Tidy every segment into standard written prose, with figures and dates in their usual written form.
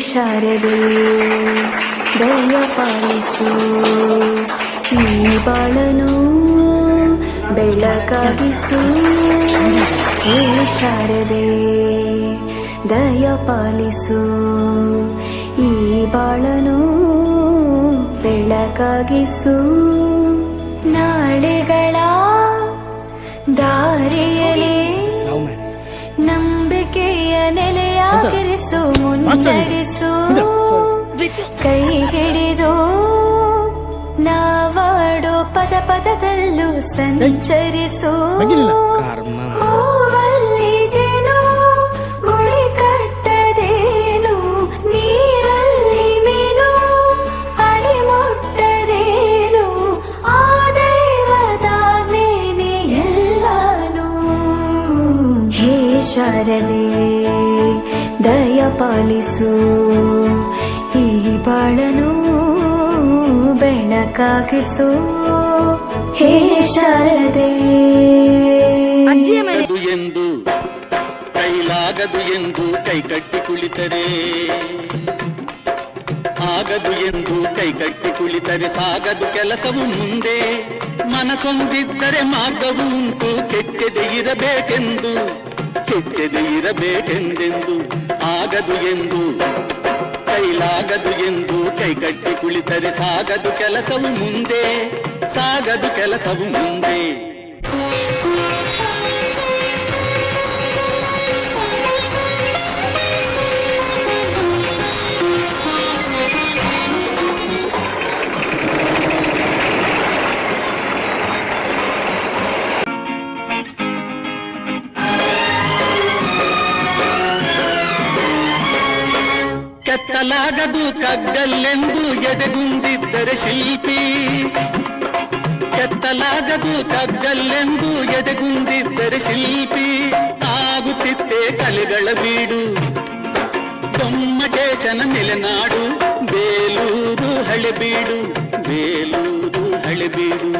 ಶಾರದೆ ದಯ ಪಾಲಿಸು ಈ ಬಾಳನು ಬೆಳಕಾಗಿಸು. ಹೇ ಶಾರದೆ ದಯ ಪಾಲಿಸು ಈ ಬಾಳನು ಬೆಳಕಾಗಿಸು. ನಾಳೆಗಳ ದಾರಿಯಲ್ಲಿ ನಂಬಿಕೆಯ ನೆಲೆಯಾಗಿರಿಸು, ಮುನ್ನಡೆಸು. ಕೈ ಹಿಡಿದು ನಾವಾಡೋ ಪದ ಪದದಲ್ಲೂ ಸಂಚರಿಸು. ಹೂವಲ್ಲಿ ಜೇನು ಗುಳಿ ಕಟ್ಟದೇನು, ನೀರಲ್ಲಿ ಮೀನು ಅಡಿ ಮುಟ್ಟದೇನು, ಆ ದೈವದಾಜ್ಞೆನೇ ಎಲ್ಲಾನು. ಹೇ ಶಾರದೆ ದಯ ಪಾಲಿಸು ಈ ಬಾಳನು ಬೆಳಕಾಗಿಸು. ಹೇ ಶಾರದೆ ಎಂದು ಕೈಲಾಗದು ಎಂದು ಕೈಕಟ್ಟಿ ಕುಳಿತರೆ, ಆಗದು ಎಂದು ಕೈಕಟ್ಟಿ ಕುಳಿತರೆ ಸಾಗದು ಕೆಲಸವು ಮುಂದೆ. ಮನಸೊಂದಿದ್ದರೆ ಮಾರ್ಗವು ಉಂಟು, ಕೆಚ್ಚದೆ ಇರಬೇಕೆಂದು ಕೆಚ್ಚದೆ ಇರಬೇಕೆಂದೆಂದು. ಆಗದು ಎಂದು ಕೈಲಾಗದು ಎಂದು ಕೈಕಟ್ಟಿ ಕುಳಿತರೆ ಸಾಗದು ಕೆಲಸವು ಮುಂದೆ, ಸಾಗದು ಕೆಲಸವು ಮುಂದೆ. ಕೆತ್ತಲಾಗದು ಕಗ್ಗಲ್ಲೆಂದು ಎದೆಗುಂದಿದ್ದರೆ ಶಿಲ್ಪಿ, ಕೆತ್ತಲಾಗದು ಕಗ್ಗಲ್ಲೆಂದು ಎದೆಗುಂದಿದ್ದರೆ ಶಿಲ್ಪಿ. ಆಗುತ್ತಿತ್ತೆ ಕಲೆಗಳ ಬೀಡು, ಗೊಮ್ಮಟೇಶನ ನೆಲೆನಾಡು, ಬೇಲೂರು ಹಳೆಬೀಡು, ಬೇಲೂರು ಹಳೆಬೀಡು.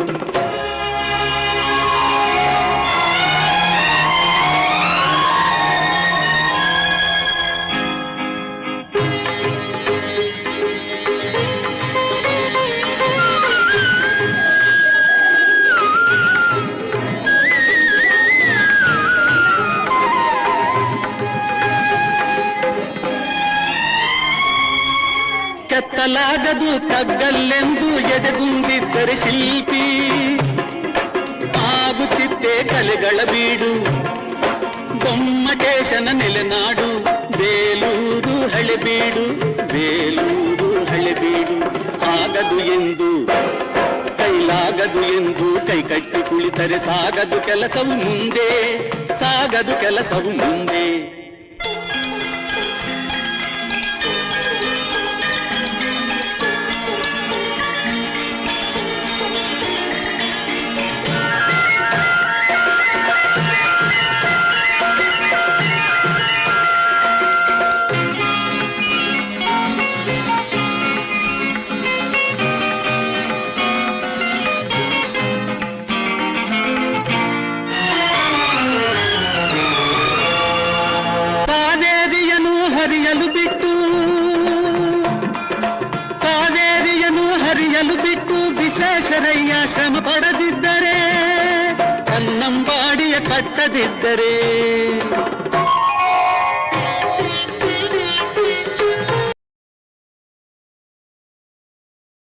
ಕೆತ್ತಲಾಗದು ಕಗ್ಗಲ್ಲೆಂದು ಎದೆಗುಂದಿದ್ದರೆ ಶಿಲ್ಪಿ. ಆಗುತ್ತಿದ್ದೆ ಕಲೆಗಳ ಬೀಡು, ಗೊಮ್ಮಟೇಶನ ನೆಲೆನಾಡು, ಬೇಲೂರು ಹಳೆಬೀಡು, ಬೇಲೂರು ಹಳೆಬೀಡು. ಆಗದು ಎಂದು ಕೈಲಾಗದು ಎಂದು ಕೈಕಟ್ಟಿ ಕುಳಿತರೆ ಸಾಗದು ಕೆಲಸವು ಮುಂದೆ, ಸಾಗದು ಕೆಲಸವು ಮುಂದೆ. ಹರಿಯಲು ಬಿಟ್ಟು ಕಾವೇರಿಯನ್ನು ಹರಿಯಲು ಬಿಟ್ಟು ವಿಶ್ವೇಶ್ವರಯ್ಯ ಶ್ರಮ ಪಡದಿದ್ದರೆ, ಕನ್ನಂಬಾಡಿಯ ಕಟ್ಟದಿದ್ದರೆ,